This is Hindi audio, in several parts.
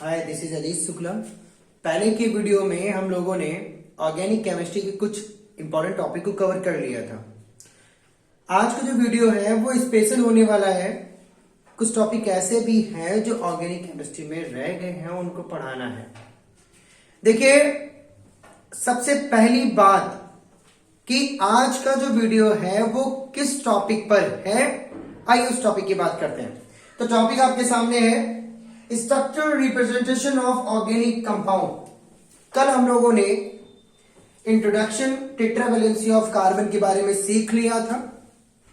हाय, दिस इज अजीज शुक्ला। पहले की वीडियो में हम लोगों ने ऑर्गेनिक केमिस्ट्री के कुछ इंपॉर्टेंट टॉपिक को कवर कर लिया था। आज का जो वीडियो है वो स्पेशल होने वाला है। कुछ टॉपिक ऐसे भी हैं जो ऑर्गेनिक केमिस्ट्री में रह गए हैं, उनको पढ़ाना है। देखिए, सबसे पहली बात कि आज का जो वीडियो है वो किस टॉपिक पर है, आइए उस टॉपिक की बात करते हैं। तो टॉपिक आपके सामने है structural representation of organic compound. कल हम लोगों ने इंट्रोडक्शन टेट्रावैलेंसी ऑफ कार्बन के बारे में सीख लिया था।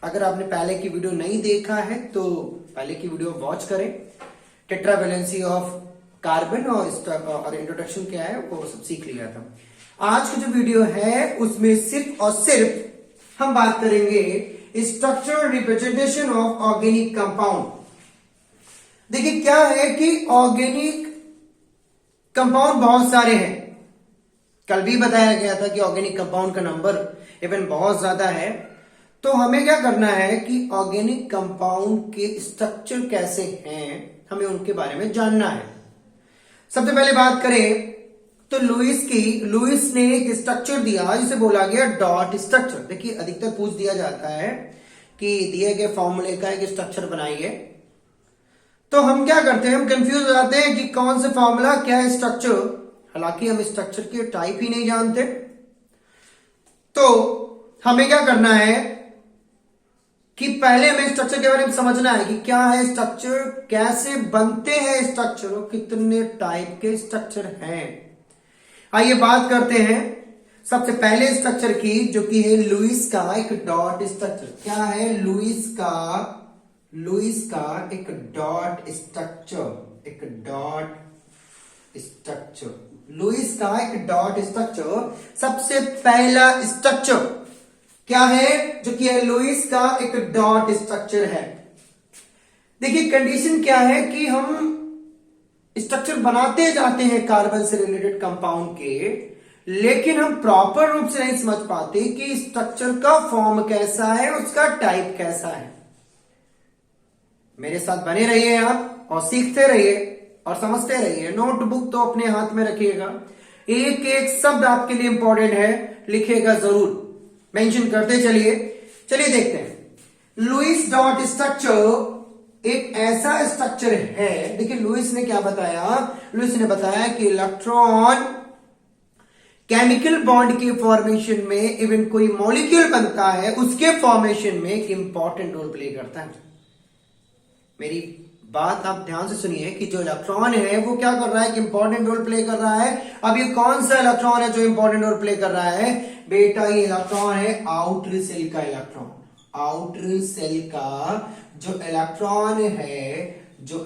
अगर आपने पहले की वीडियो नहीं देखा है तो पहले की वीडियो वॉच करें। टेट्रावैलेंसी ऑफ कार्बन और इंट्रोडक्शन क्या है वो सब सीख लिया था। आज का जो वीडियो है उसमें सिर्फ और सिर्फ हम बात करेंगे structural representation of organic compound. देखिए, क्या है कि ऑर्गेनिक कंपाउंड बहुत सारे हैं। कल भी बताया गया था कि ऑर्गेनिक कंपाउंड का नंबर इवन बहुत ज्यादा है। तो हमें क्या करना है कि ऑर्गेनिक कंपाउंड के स्ट्रक्चर कैसे हैं, हमें उनके बारे में जानना है। सबसे पहले बात करें तो लुईस ने एक स्ट्रक्चर दिया जिसे बोला गया डॉट स्ट्रक्चर। देखिए, अधिकतर पूछ दिया जाता है कि दिए गए फॉर्मूले का एक स्ट्रक्चर बनाइए, तो हम क्या करते हैं, हम कंफ्यूज हो जाते हैं कि कौन सा फॉर्मूला क्या है स्ट्रक्चर। हालांकि हम स्ट्रक्चर के टाइप ही नहीं जानते। तो हमें क्या करना है कि पहले हमें स्ट्रक्चर के बारे में समझना है कि क्या है स्ट्रक्चर, कैसे बनते हैं स्ट्रक्चर और कितने टाइप के स्ट्रक्चर हैं। आइए बात करते हैं सबसे पहले स्ट्रक्चर की, जो कि है लुईस का एक डॉट स्ट्रक्चर। क्या है लुईस का एक डॉट स्ट्रक्चर, लुईस का एक डॉट स्ट्रक्चर। सबसे पहला स्ट्रक्चर क्या है, जो कि है लुईस का एक डॉट स्ट्रक्चर है। देखिए, कंडीशन क्या है कि हम स्ट्रक्चर बनाते जाते हैं कार्बन से रिलेटेड कंपाउंड के, लेकिन हम प्रॉपर रूप से नहीं समझ पाते कि स्ट्रक्चर का फॉर्म कैसा है, उसका टाइप कैसा है। मेरे साथ बने रहिए आप और सीखते रहिए और समझते रहिए। नोटबुक तो अपने हाथ में रखिएगा, एक एक शब्द आपके लिए इंपॉर्टेंट है, लिखिएगा जरूर, मेंशन करते चलिए। चलिए देखते हैं। लुईस डॉट स्ट्रक्चर एक ऐसा स्ट्रक्चर है। देखिए, लुईस ने क्या बताया, लुईस ने बताया कि इलेक्ट्रॉन केमिकल बॉन्ड के फॉर्मेशन में, इवन कोई मॉलिक्यूल बनता है उसके फॉर्मेशन में एक इंपॉर्टेंट रोल प्ले करता है। मेरी बात आप ध्यान से सुनिए कि जो इलेक्ट्रॉन है वो क्या कर रहा है, कि इंपॉर्टेंट रोल प्ले कर रहा है। अब ये कौन सा इलेक्ट्रॉन है जो इंपॉर्टेंट रोल प्ले कर रहा है? बेटा, ये इलेक्ट्रॉन है आउटर सेल का इलेक्ट्रॉन। आउटर सेल का जो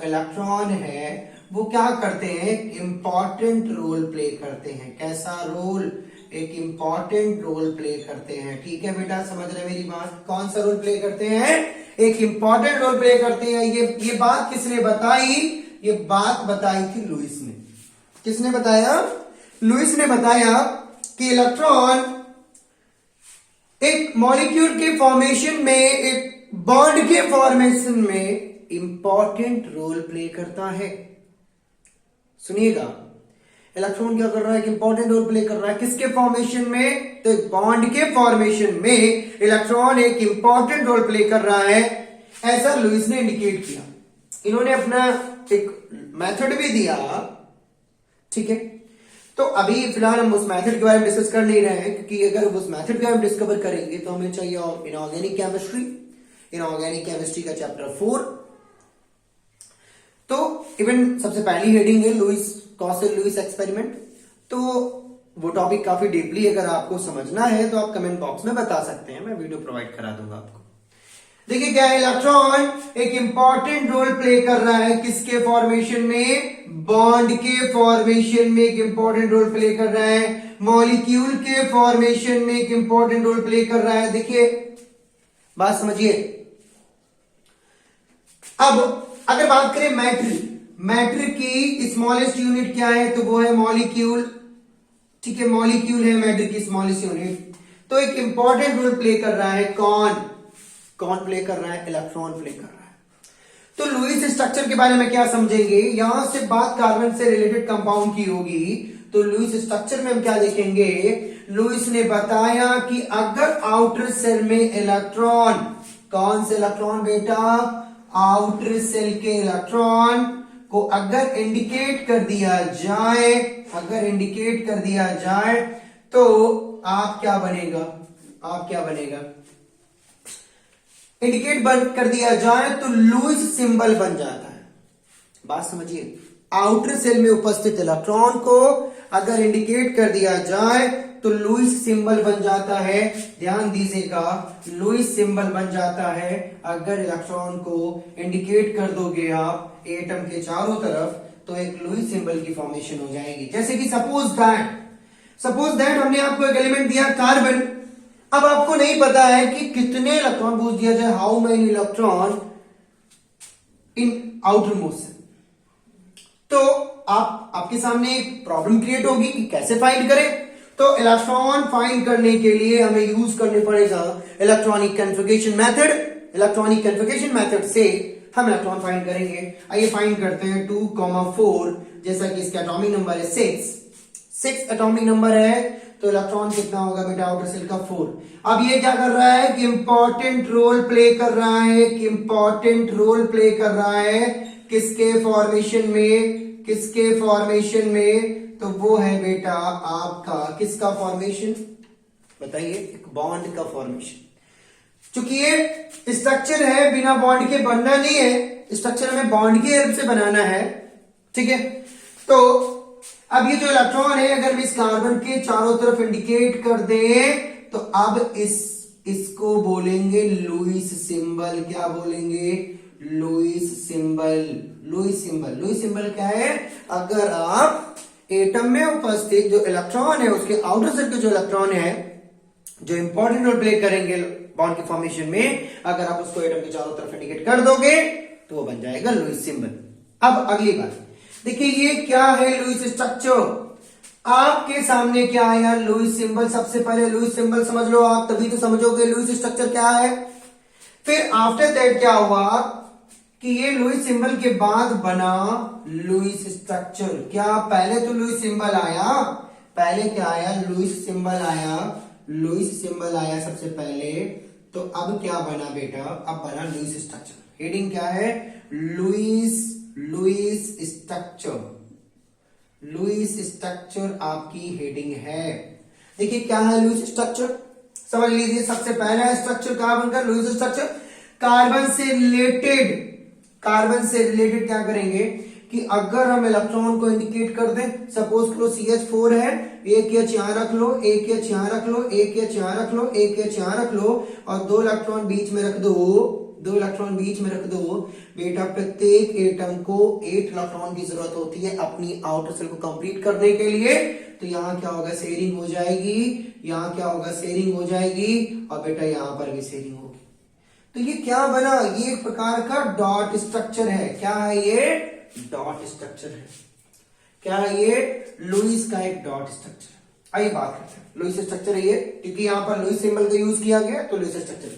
इलेक्ट्रॉन है वो क्या करते हैं, इंपॉर्टेंट रोल प्ले करते हैं। कैसा रोल? एक इंपॉर्टेंट रोल प्ले करते हैं। ठीक है बेटा, समझ रहे मेरी बात? कौन सा रोल प्ले करते हैं? एक इंपॉर्टेंट रोल प्ले करते हैं। ये बात किसने बताई? ये बात बताई थी लुईस ने। किसने बताया? लुईस ने बताया कि इलेक्ट्रॉन एक मॉलिक्यूल के फॉर्मेशन में, एक बॉन्ड के फॉर्मेशन में इंपॉर्टेंट रोल प्ले करता है। सुनिएगा, इलेक्ट्रॉन क्या कर रहा है, एक इंपॉर्टेंट रोल प्ले कर रहा है। किसके फॉर्मेशन में? तो एक बॉन्ड के फॉर्मेशन में इलेक्ट्रॉन एक इंपॉर्टेंट रोल प्ले कर रहा है, ऐसा लुईस ने इंडिकेट किया। इन्होंने अपना एक मेथड भी दिया। ठीक है, तो अभी फिलहाल हम उस मेथड के बारे में डिस्कस कर नहीं रहे हैं, क्योंकि अगर उस मेथड के बारे में डिस्कवर करेंगे तो हमें चाहिए इनऑर्गेनिक केमिस्ट्री का चैप्टर 4। तो इवन सबसे पहली हेडिंग है लुईस एक्सपेरिमेंट। तो वो टॉपिक काफी डीपली अगर आपको समझना है तो आप कमेंट बॉक्स में बता सकते हैं, मैं वीडियो प्रोवाइड करा दूंगा आपको। देखिए, क्या है, इलेक्ट्रॉन एक इंपॉर्टेंट रोल प्ले कर रहा है। किसके फॉर्मेशन में? बॉन्ड के फॉर्मेशन में एक इंपॉर्टेंट रोल प्ले कर रहा है। मॉलिक्यूल के फॉर्मेशन में एक इंपॉर्टेंट रोल प्ले कर रहा है। देखिए, बात समझिए। अब अगर बात करें मैटर की स्मॉलेस्ट यूनिट क्या है, तो वो है मॉलिक्यूल। ठीक है, मॉलिक्यूल है मैटर की स्मॉलेस्ट यूनिट। तो एक इंपॉर्टेंट रोल प्ले कर रहा है कौन प्ले कर रहा है? इलेक्ट्रॉन प्ले कर रहा है। तो लुईस स्ट्रक्चर के बारे में क्या समझेंगे, यहां से बात कार्बन से रिलेटेड कंपाउंड की होगी, तो लुईस स्ट्रक्चर में हम क्या देखेंगे, लुईस ने बताया कि अगर आउटर सेल में इलेक्ट्रॉन, कौन से इलेक्ट्रॉन बेटा, आउटर सेल के इलेक्ट्रॉन को अगर इंडिकेट कर दिया जाए, अगर इंडिकेट कर दिया जाए तो आप क्या बनेगा, आप क्या बनेगा, इंडिकेट कर दिया जाए तो लुईस सिंबल बन जाता है। बात समझिए, आउटर सेल में उपस्थित इलेक्ट्रॉन को अगर इंडिकेट कर दिया जाए तो लुईस सिंबल बन जाता है। ध्यान दीजिएगा, लुईस सिंबल बन जाता है अगर इलेक्ट्रॉन को इंडिकेट कर दोगे आप एटम के चारों तरफ, तो एक लुईस सिंबल की फॉर्मेशन हो जाएगी। जैसे कि सपोज दैट हमने आपको एक एलिमेंट दिया कार्बन, अब आपको नहीं पता है कि कितने इलेक्ट्रॉन पूछ दिया जाए, how many electron in outermost shell, तो आपके सामने एक प्रॉब्लम क्रिएट होगी कि कैसे फाइंड करें। तो इलेक्ट्रॉन फाइंड करने के लिए हमें यूज करने पड़ेगा electronic configuration method. Electronic configuration method से हम इलेक्ट्रॉन फाइंड करेंगे। आइए फाइंड करते हैं 2,4, जैसा कि इसका एटॉमिक नंबर है 6 एटॉमिक नंबर है, तो इलेक्ट्रॉन कितना होगा बेटा आउटर सेल का 4। अब ये क्या कर रहा है कि इंपॉर्टेंट रोल प्ले कर रहा है, कि इंपॉर्टेंट रोल प्ले कर रहा है किसके फॉर्मेशन में, किसके फॉर्मेशन में, तो वो है बेटा आपका किसका फॉर्मेशन बताइए, एक बॉन्ड का फॉर्मेशन। चूंकि ये स्ट्रक्चर है बिना बॉन्ड के बनना नहीं है, स्ट्रक्चर हमें बॉन्ड की हेल्प से बनाना है, ठीक है। तो अब ये जो इलेक्ट्रॉन है अगर हम इस कार्बन के चारों तरफ इंडिकेट कर दे तो अब इसको बोलेंगे लुईस सिंबल। क्या बोलेंगे, Lewis symbol. Lewis symbol, Lewis symbol क्या है, अगर आप एटम में उपस्थित जो इलेक्ट्रॉन है उसके आउटर सेल के जो इलेक्ट्रॉन है जो इंपॉर्टेंट रोल प्ले करेंगे बॉन्ड की फॉर्मेशन में, अगर आप उसको एटम के चारों तरफ इंडिकेट कर दोगे तो वो बन जाएगा लुईस सिंबल। अब अगली बात देखिए, ये क्या है लुईस स्ट्रक्चर, आपके सामने क्या आया, लुईस सिंबल। सबसे पहले लुईस सिंबल समझ लो आप, तभी तो समझोगे लुईस स्ट्रक्चर क्या है। फिर आफ्टर दैट क्या हुआ कि ये लुईस सिंबल के बाद बना लुईस स्ट्रक्चर। क्या पहले तो लुईस सिंबल आया, पहले क्या आया, लुईस सिंबल आया, लुईस सिंबल आया सबसे पहले। तो अब क्या बना बेटा, अब बना लुईस स्ट्रक्चर। हेडिंग क्या है, लुईस स्ट्रक्चर। लुईस स्ट्रक्चर आपकी हेडिंग है। देखिए क्या है लुईस स्ट्रक्चर, समझ लीजिए। सबसे पहला स्ट्रक्चर कार्बन का लुईस स्ट्रक्चर। कार्बन से रिलेटेड, कार्बन से रिलेटेड क्या करेंगे कि अगर हम इलेक्ट्रॉन को इंडिकेट कर दें, सपोज करो CH4 है, एक H यहां रख लो, एक H यहां रख लो, एक H यहां रख लो, एक H यहां रख लो और 2 इलेक्ट्रॉन बीच में रख दो, 2 इलेक्ट्रॉन बीच में रख दो बेटा। प्रत्येक एटम को 8 इलेक्ट्रॉन की जरूरत होती है अपनी आउटर सेल को कंप्लीट करने के लिए। तो यहाँ क्या होगा, शेयरिंग हो जाएगी, यहाँ क्या होगा, शेयरिंग हो जाएगी और बेटा यहाँ पर भी शेयरिंग होगी। तो ये क्या बना, ये एक प्रकार का डॉट स्ट्रक्चर है। क्या है ये, डॉट स्ट्रक्चर है। क्या है ये, लुईस का एक डॉट स्ट्रक्चर। आइए बात करते हैं लुईस स्ट्रक्चर है ये, क्योंकि यहां पर लुईस सिंबल का यूज किया गया तो लुईस स्ट्रक्चर।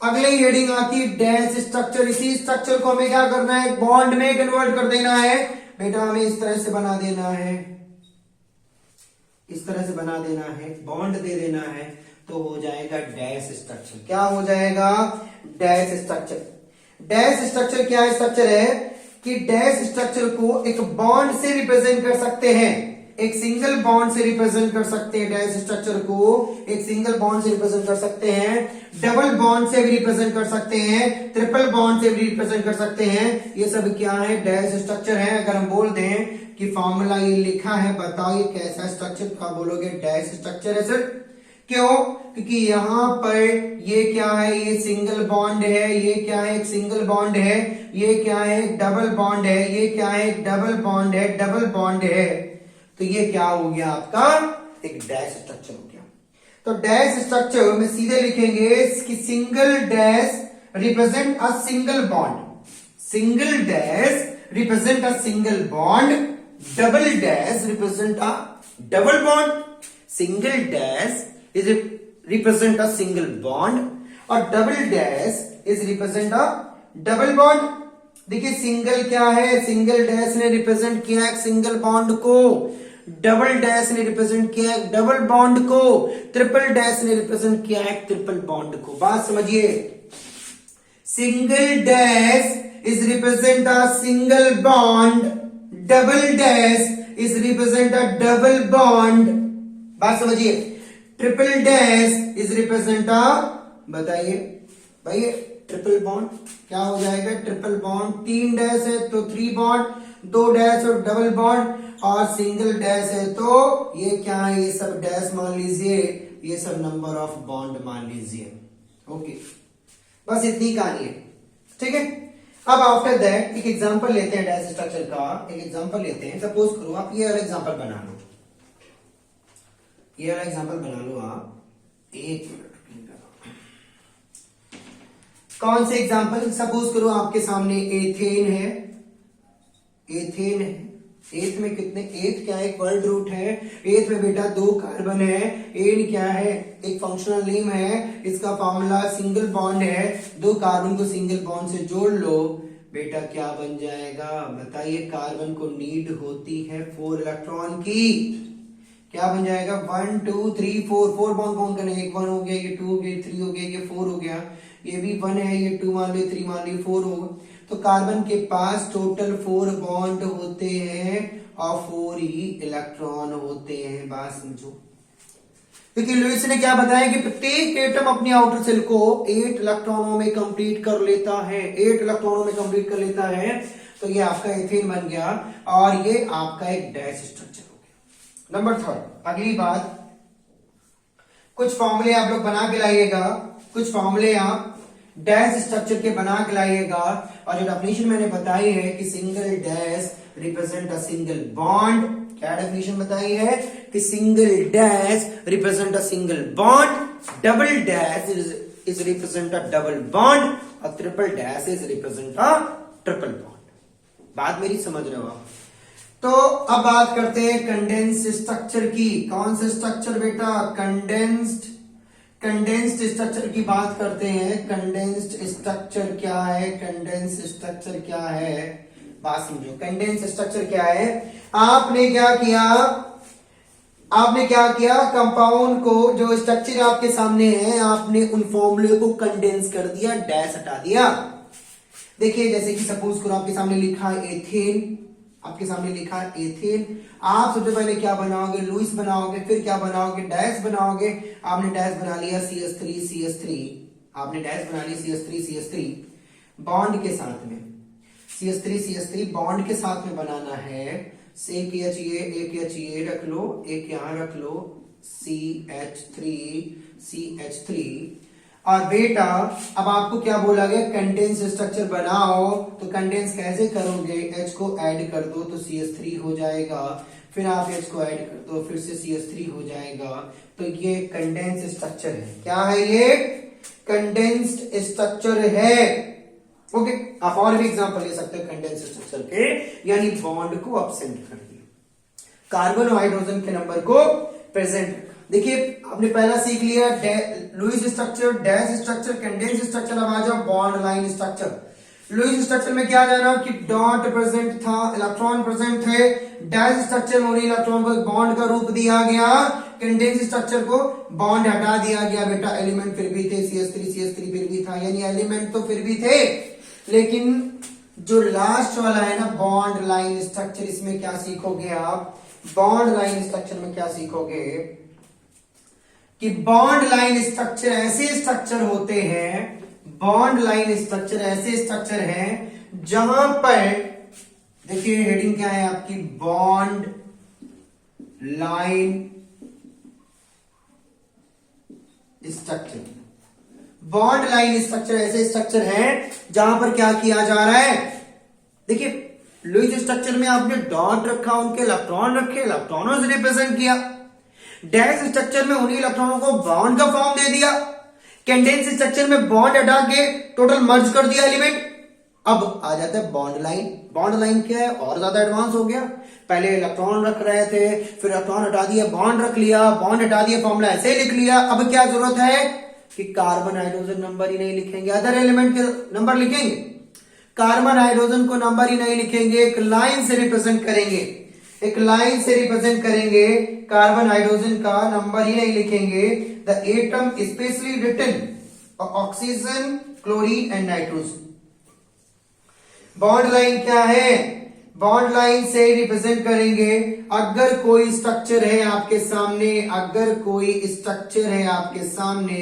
अगले ही हेडिंग आती है डैश स्ट्रक्चर। इसी स्ट्रक्चर को हमें क्या करना है, बॉन्ड में कन्वर्ट कर देना है बेटा। हमें इस तरह से बना देना है, इस तरह से बना देना है, बॉन्ड दे देना है, तो हो जाएगा डैश स्ट्रक्चर। क्या हो जाएगा, डैश स्ट्रक्चर। डैश स्ट्रक्चर क्या स्ट्रक्चर है कि डैश स्ट्रक्चर को एक बॉन्ड से रिप्रेजेंट कर सकते हैं, एक सिंगल बॉन्ड से रिप्रेजेंट कर सकते हैं। डैश स्ट्रक्चर को एक सिंगल बॉन्ड से रिप्रेजेंट कर सकते हैं, डबल बॉन्ड से भी रिप्रेजेंट कर सकते हैं, ट्रिपल बॉन्ड से भी रिप्रेजेंट कर सकते हैं। ये सब क्या है, डैश स्ट्रक्चर है। अगर हम बोल दें कि फॉर्मूला ये लिखा है, बताओ ये कैसा स्ट्रक्चर, क्या बोलोगे, डैश स्ट्रक्चर है सर। क्यों, क्योंकि यहां पर ये क्या है, ये सिंगल बॉन्ड है, ये क्या है, एक सिंगल बॉन्ड है, ये क्या है, एक डबल बॉन्ड है, ये क्या है, एक डबल बॉन्ड है, डबल बॉन्ड है। तो ये क्या हो गया आपका, एक डैश स्ट्रक्चर हो गया। तो डैश स्ट्रक्चर में सीधे लिखेंगे कि single dash represent a single bond, single dash represent a single bond, double dash represent a double bond, single dash is represent a single bond और double dash is represent a double bond। देखिए सिंगल क्या है, सिंगल डैश ने रिप्रेजेंट किया है सिंगल बॉन्ड को, डबल डैश ने रिप्रेजेंट किया है डबल बॉन्ड को, ट्रिपल डैश ने रिप्रेजेंट किया है ट्रिपल बॉन्ड को। बात समझिए, single dash is represent a single bond, double dash is represent a double bond. बात समझिए, ट्रिपल डैश इज रिप्रेजेंट अ, बताइए भाई ट्रिपल बॉन्ड क्या हो जाएगा, ट्रिपल बॉन्ड, 3 डैश है तो 3 बॉन्ड, 2 डैश और डबल बॉन्ड, और सिंगल डैश है तो ये क्या है, ये सब डैश मान लीजिए, ये सब नंबर ऑफ बॉन्ड मान लीजिए। ओके, बस इतनी कहानी है, ठीक है। अब आफ्टर दैट एक एग्जांपल लेते हैं डैश स्ट्रक्चर का, एक एग्जांपल लेते हैं। सपोज करो आप ये वाला एग्जांपल बना लो, ये वाला एग्जांपल बना लो आप, एक मिनट, कौन से एग्जांपल, सपोज करो आपके सामने एथेन है, एथेन है, एथ में कितने, एथ क्या है, एक वर्ड रूट है, एथ में बेटा 2 कार्बन है, एन क्या है, एक फंक्शनल नेम है, इसका फॉर्मूला सिंगल बॉन्ड है, 2 कार्बन को सिंगल बॉन्ड से जोड़ लो, बेटा क्या बन जाएगा बताइए, कार्बन को नीड होती है 4 इलेक्ट्रॉन की, क्या बन जाएगा 1 2 3 4, 4 बॉन्ड कौन करने, एक 1 हो गया, ये 2 हो गया, 3 हो गया, ये 4 हो गया, ये भी 1 है, ये 2 मान लो, 3 मान लो, 4 होगा। तो कार्बन के पास टोटल 4 बॉन्ड होते हैं और 4 ही इलेक्ट्रॉन होते हैं। बात समझो, देखिए लुईस ने क्या बताया कि प्रत्येक एटम अपनी आउटर सेल को 8 इलेक्ट्रॉनों में कंप्लीट कर लेता है, 8 इलेक्ट्रॉनों में कंप्लीट कर लेता है। तो ये आपका एथेन बन गया और ये आपका एक डैश स्ट्रक्चर हो गया। नंबर 3, अगली बात, कुछ फॉर्मूले आप लोग बना के लाइएगा, कुछ फॉर्मूले आप डैश स्ट्रक्चर के बना के लाइएगा, और जो डेफिनेशन मैंने बताई है कि single dash represent a single bond, क्या डेफिनेशन बताई है कि single dash represent a single bond, double dash is represent a double bond, और triple dash is represent a triple bond. बात मेरी समझ रहे हो आप? तो अब बात करते हैं कंडेंस्ड स्ट्रक्चर की। कौन सा स्ट्रक्चर बेटा, कंडेंस्ड, कंडेंस्ड स्ट्रक्चर की बात करते हैं। कंडेंस्ड स्ट्रक्चर क्या है, कंडेंस्ड स्ट्रक्चर क्या है, बात समझो। कंडेंस्ड स्ट्रक्चर क्या है, आपने क्या किया, आपने क्या किया, कंपाउंड को, जो स्ट्रक्चर आपके सामने है, आपने उन फॉर्मूले को कंडेंस कर दिया, डैश हटा दिया। देखिए जैसे कि सपोज करो आपके सामने लिखा है एथेन, आपके सामने लिखा है एथेन, आप सबसे पहले क्या बनाओगे, लुईस बनाओगे, फिर क्या बनाओगे, डैश बनाओगे। आपने डैश बना लिया CH3 CH3, आपने डैश बना लिया CH3 CH3 बॉन्ड के साथ में, CH3 CH3 बॉन्ड के साथ में बनाना है। एक H ये रख लो, एक यहां रख लो, CH3 CH3। और बेटा अब आपको क्या बोला गया, कंडेंस स्ट्रक्चर बनाओ। तो कंडेंस कैसे करोगे, H को ऐड कर दो तो CH3 हो जाएगा, फिर आप H को ऐड कर दो, फिर से CH3 हो जाएगा। तो ये कंडेंस स्ट्रक्चर है, क्या है ये, कंडेंस्ड स्ट्रक्चर है। ओके, आप और भी एग्जांपल ले सकते हो कंडेंस स्ट्रक्चर के, यानी बॉन्ड को एब्सेंट कर दिया, कार्बन और हाइड्रोजन के नंबर को प्रेजेंट। देखिए आपने पहला सीख लिया Lewis structure, dash structure, condense structure. अब आ जाओ bond line structure. Lewis structure में क्या जाना कि डॉट प्रेजेंट था, इलेक्ट्रॉन प्रेजेंट थे। डैश स्ट्रक्चर में उन्हीं इलेक्ट्रॉन को बॉन्ड का रूप दिया गया, कंडेंस स्ट्रक्चर को बॉन्ड हटा दिया गया। बेटा एलिमेंट फिर भी थे, CH3 फिर भी था, यानी एलिमेंट तो फिर भी थे, लेकिन जो लास्ट वाला है ना बॉन्ड लाइन स्ट्रक्चर, इसमें क्या सीखोगे आप, बॉन्ड लाइन स्ट्रक्चर में क्या सीखोगे कि बॉन्ड लाइन स्ट्रक्चर ऐसे स्ट्रक्चर होते हैं, बॉन्ड लाइन स्ट्रक्चर ऐसे स्ट्रक्चर हैं जहां पर, देखिए हेडिंग क्या है आपकी, bond line structure. Bond line structure ऐसे स्ट्रक्चर हैं जहां पर क्या किया जा रहा है, देखिए लुईस स्ट्रक्चर में आपने डॉट रखा, उनके इलेक्ट्रॉन रखे, इलेक्ट्रॉनों से रिप्रेजेंट किया। डैश स्ट्रक्चर में उन्हीं इलेक्ट्रॉनों को बॉन्ड का फॉर्म दे दिया। कंडेंस स्ट्रक्चर में बॉन्ड हटा के टोटल मर्ज कर दिया एलिमेंट। अब आ जाता है बॉन्ड लाइन। बॉन्ड लाइन क्या है, और ज्यादा एडवांस हो गया। पहले इलेक्ट्रॉन रख रहे थे, फिर इलेक्ट्रॉन हटा दिया, बॉन्ड रख लिया, बॉन्ड हटा दिया, फॉर्मूला ऐसे ही लिख लिया। अब क्या जरूरत है कि कार्बन हाइड्रोजन नंबर ही नहीं लिखेंगे, अदर एलिमेंट के नंबर लिखेंगे। कार्बन हाइड्रोजन को नंबर ही नहीं लिखेंगे, एक लाइन से रिप्रेजेंट करेंगे, एक लाइन से रिप्रेजेंट करेंगे। कार्बन हाइड्रोजन का नंबर ही नहीं लिखेंगे। The atom specially written oxygen, chlorine and nitrogen. Bond line क्या है? बॉन्ड लाइन से रिप्रेजेंट करेंगे। अगर कोई स्ट्रक्चर है आपके सामने, अगर कोई स्ट्रक्चर है आपके सामने,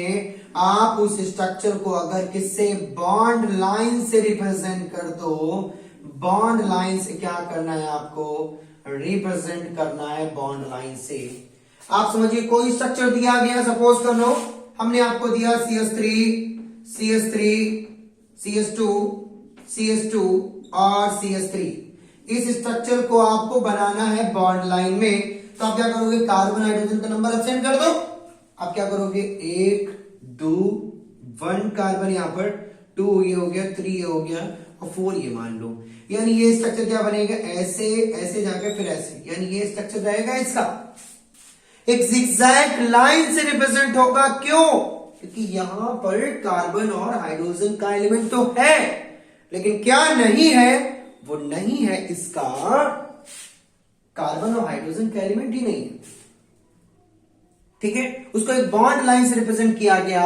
आप उस स्ट्रक्चर को अगर किससे, बॉन्ड लाइन से रिप्रेजेंट कर दो। बॉन्ड लाइन से क्या करना है आपको? रिप्रेजेंट करना है बॉन्ड लाइन से। आप समझिए कोई स्ट्रक्चर दिया गया, सपोज कर लो हमने आपको दिया CH3, CH3, CH2, CH2 और CH3। इस स्ट्रक्चर को आपको बनाना है बॉन्ड लाइन में, तो आप क्या करोगे? कार्बन हाइड्रोजन का नंबर अपसेंट कर दो। आप क्या करोगे? 1 2 1 कार्बन, यहां पर 2 ये हो गया, 3 ये हो गया और 4 ये मान लो। यानी ये स्ट्रक्चर क्या बनेगा? ऐसे ऐसे जाके फिर ऐसे, यानी ये स्ट्रक्चर रहेगा इसका, एक जिगजैग लाइन से रिप्रेजेंट होगा। क्यों? क्योंकि यहां पर कार्बन और हाइड्रोजन का एलिमेंट तो है, लेकिन क्या नहीं है? वो नहीं है इसका कार्बन और हाइड्रोजन का एलिमेंट ही नहीं है। ठीक है, उसको एक बॉन्ड लाइन से रिप्रेजेंट किया गया,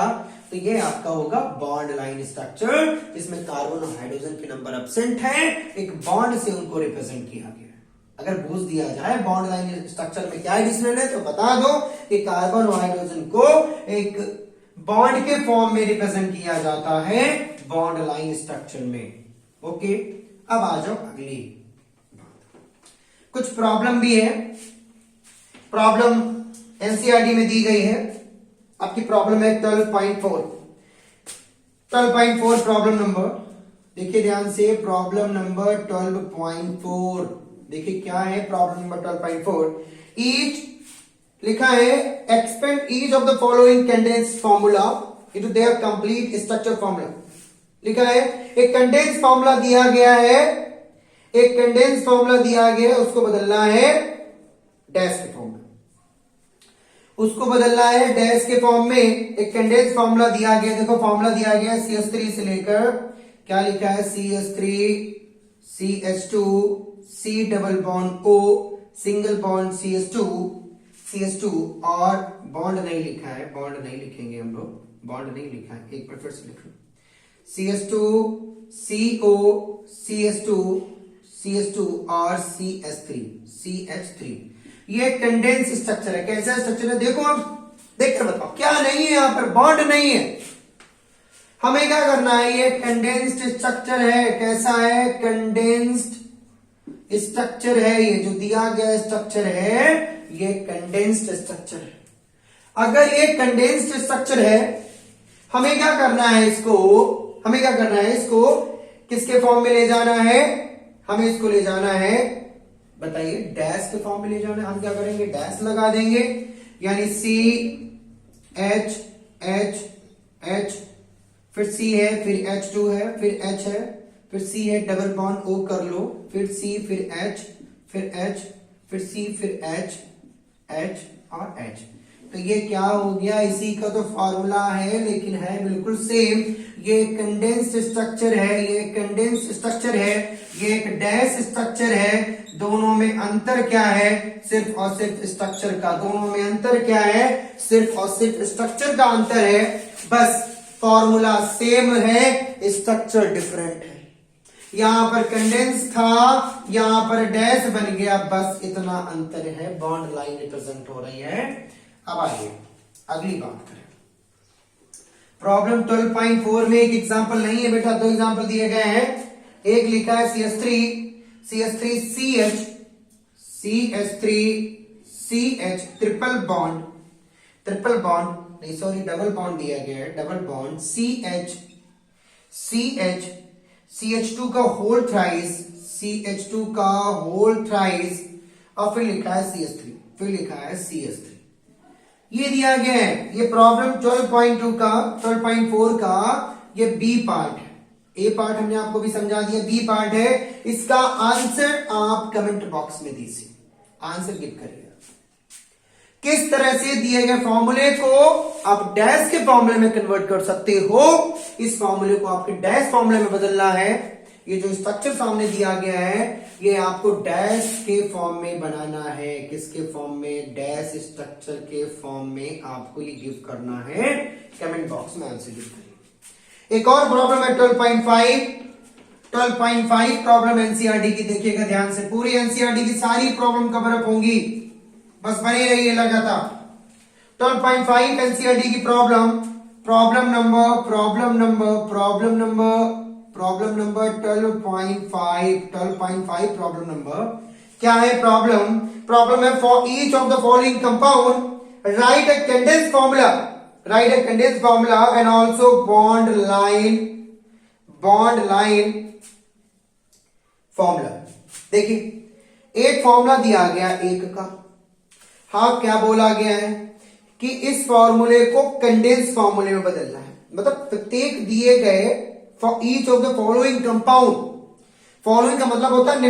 तो ये आपका होगा बॉन्ड लाइन स्ट्रक्चर, जिसमें कार्बन और हाइड्रोजन के नंबर एब्सेंट है, एक बॉन्ड से उनको रिप्रेजेंट किया गया। अगर पूछ दिया जाए बॉन्ड लाइन स्ट्रक्चर में क्या एडिशनल है, तो बता दो कि कार्बन और हाइड्रोजन को एक बॉन्ड के फॉर्म में रिप्रेजेंट किया जाता है बॉन्ड लाइन स्ट्रक्चर में। ओके, अब आ जाओ अगली बात। कुछ प्रॉब्लम भी है, प्रॉब्लम एनसीईआरटी में दी गई है। आपकी प्रॉब्लम है 12.4। 12.4 प्रॉब्लम नंबर, देखिए ध्यान से, प्रॉब्लम नंबर 12.4 देखिए क्या है। प्रॉब्लम नंबर 12.4, ईच लिखा है expand each of the following condense formula into their complete structure formula. लिखा है एक कंडेंस फॉर्मूला दिया गया है, एक कंडेंस फॉर्मूला दिया गया है, उसको बदलना है डैश के फॉर्म में, उसको बदलना है डैश के फॉर्म में। एक कंडेंस फॉर्मूला दिया गया, देखो फॉर्मूला दिया गया है CH3 से लेकर, क्या लिखा है? CH3 CH2 C double bond O single bond CH2 और बॉन्ड नहीं लिखा है, बॉन्ड नहीं लिखेंगे हम लोग, बॉन्ड नहीं लिखा है, एक बार फिर से लिख लो। CH2 CO CH2 और CH3 ये कंडेंस स्ट्रक्चर है। कैसा स्ट्रक्चर है? देखो अब देख कर बताओ, क्या नहीं है यहां पर? बॉन्ड नहीं है। हमें क्या करना है? ये कंडेंस्ड स्ट्रक्चर है। कैसा है? कंडेंस्ड स्ट्रक्चर है। ये जो दिया गया स्ट्रक्चर है, ये कंडेंस्ड स्ट्रक्चर है। अगर ये कंडेंस्ड स्ट्रक्चर है, हमें क्या करना है? इसको किसके फॉर्म में ले जाना है? हमें इसको ले जाना है, बताइए, डैश के फॉर्म में ले जाना है। हम क्या करेंगे? डैश लगा देंगे, यानी CH फिर C है, फिर H2 है, फिर H है, फिर C है, डबल बॉन्ड O कर लो, फिर C, फिर H, फिर H, फिर C, फिर H और H। तो ये क्या हो गया? इसी का तो फॉर्मूला है, लेकिन है बिल्कुल सेम। ये कंडेंस्ड स्ट्रक्चर है, ये कंडेंस्ड स्ट्रक्चर है, ये एक डैश स्ट्रक्चर है। दोनों में अंतर क्या है? सिर्फ और सिर्फ स्ट्रक्चर का। दोनों में अंतर क्या है? सिर्फ और सिर्फ स्ट्रक्चर का अंतर है। बस फॉर्मूला सेम है, स्ट्रक्चर डिफरेंट है। यहां पर कंडेंस था, यहां पर डैश बन गया, बस इतना अंतर है। बॉन्ड लाइन रिप्रेजेंट हो रही है। अब आइए अगली बात करें। प्रॉब्लम 12.4 में एक एग्जांपल नहीं है बेटा, 2 एग्जांपल दिए गए हैं। एक लिखा है CH3 CH ट्रिपल बॉन्ड नहीं सॉरी डबल बॉन्ड दिया गया है, डबल बॉन्ड CH2 का होल थ्राइस और फिर लिखा है CH3, ये दिया गया है। ये प्रॉब्लम 12.4 का ये बी पार्ट है। ए पार्ट हमने आपको भी समझा दिया, बी पार्ट है। इसका आंसर आप कमेंट बॉक्स में दीजिए, आंसर गिव करिएगा। किस तरह से दिए गए फॉर्मूले को आप डैश के फॉर्मूले में कन्वर्ट कर सकते हो। इस फॉर्मूले को आपके डैश फॉर्मूले में बदलना है, ये जो स्ट्रक्चर सामने दिया गया है ये आपको डैश के फॉर्म में बनाना है। किसके फॉर्म में? डैश स्ट्रक्चर के फॉर्म में आपको ये गिव करना है। कमेंट बॉक्स में आंसर गिव करिए। एक और प्रॉब्लम है 12.5 प्रॉब्लम एनसीईआरटी की। देखिएगा ध्यान से, पूरी एनसीईआरटी की सारी प्रॉब्लम कवर अप होंगी, बस बने रहिए लगातार। 12.5 एनसीईआरटी की प्रॉब्लम नंबर 12.5 प्रॉब्लम नंबर क्या है? प्रॉब्लम है for each of the following compound right a condense formula and also bond line formula. देखिए एक फॉर्मूला दिया गया एक का, हाँ क्या बोला गया है कि इस फॉर्मूले को कंडेंस फॉर्मूले में बदलना है। मतलब प्रत्येक दिए गए for each of the following compound, following का मतलब होता है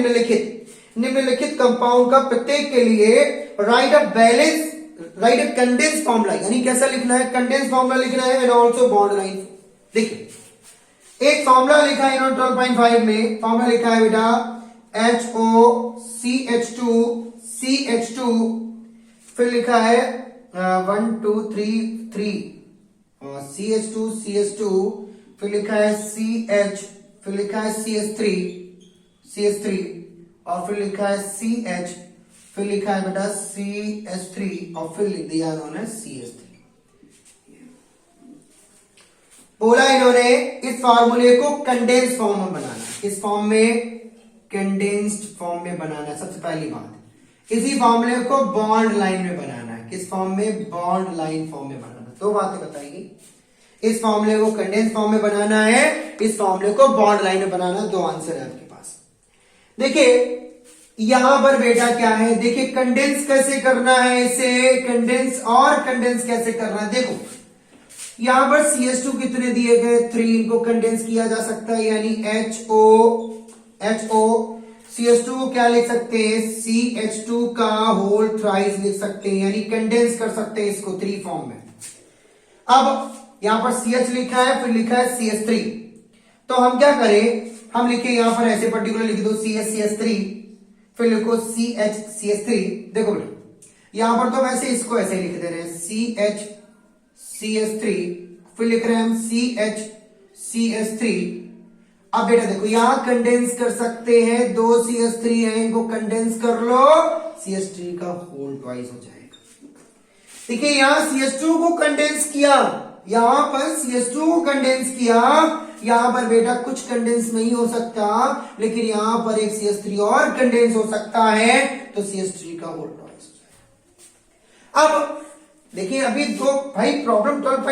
निम्नलिखित कंपाउंड का प्रत्येक के लिए राइट अ कंडेंस फॉर्मूला, यानी कैसा लिखना है? कंडेंस फॉर्मूला लिखना है एंड ऑल्सो बॉन्ड लाइन। देखिए एक फॉर्मूला लिखा है इन्होंने 12.5 में, फॉर्मूला लिखा है बेटा HOCH2 फिर लिखा है 1 2 3 CH2 फिर लिखा है CH फिर लिखा है CH3 और फिर लिखा है CH फिर लिखा है बेटा CH3 और फिर लिख दिया इन्होंने CH3। बोला इन्होंने इस फार्मूले को कंडेंस फॉर्म में बनाना है। इस फॉर्म में कंडेंस्ड फॉर्म में बनाना है। सबसे पहली बात, इसी फार्मूले को बॉन्ड लाइन में बनाना है। किस फॉर्म में? बॉन्ड लाइन फॉर्म में बनाना है। दो बातें बताइए, इस फॉर्मूले को कंडेंस फॉर्म में बनाना है, इस फॉर्मूले को बॉन्ड लाइन में बनाना है। दो आंसर है आपके पास। देखिए यहां पर बेटा क्या है? देखिए कंडेंस कैसे करना है इसे, कंडेंस कैसे करना है। देखो यहां पर CH2 कितने दिए गए? 3, इनको कंडेंस किया जा सकता है, यानी HO CH2 को क्या लिख सकते हैं? CH2 का होल थ्राइस लिख सकते हैं, यानी कंडेंस कर सकते हैं इसको 3 फॉर्म में। अब यहां पर CH लिखा है फिर लिखा है CH3, तो हम क्या करें? हम लिखे यहां पर ऐसे पर्टिकुलर लिख दो CH3 फिर लिखो CH3। देखो बेटा यहां पर तो वैसे इसको ऐसे लिख दे रहे हैं CH3 फिर लिख रहे हैं हम CH3। अब बेटा देखो यहां कंडेंस कर सकते हैं, 2 CH3 है, इनको कंडेंस कर लो, CH3 का होल ट्वाइस हो जाएगा। देखिए यहां CH2 को कंडेंस किया, यहां पर CH2 को कंडेंस किया, यहां पर बेटा कुछ कंडेंस नहीं हो सकता, लेकिन यहां पर एक CH3 और कंडेंस हो सकता है, तो CH3 का होल ट्वाइस हो जाएगा। अब देखिए अभी दो भाई प्रॉब्लम 12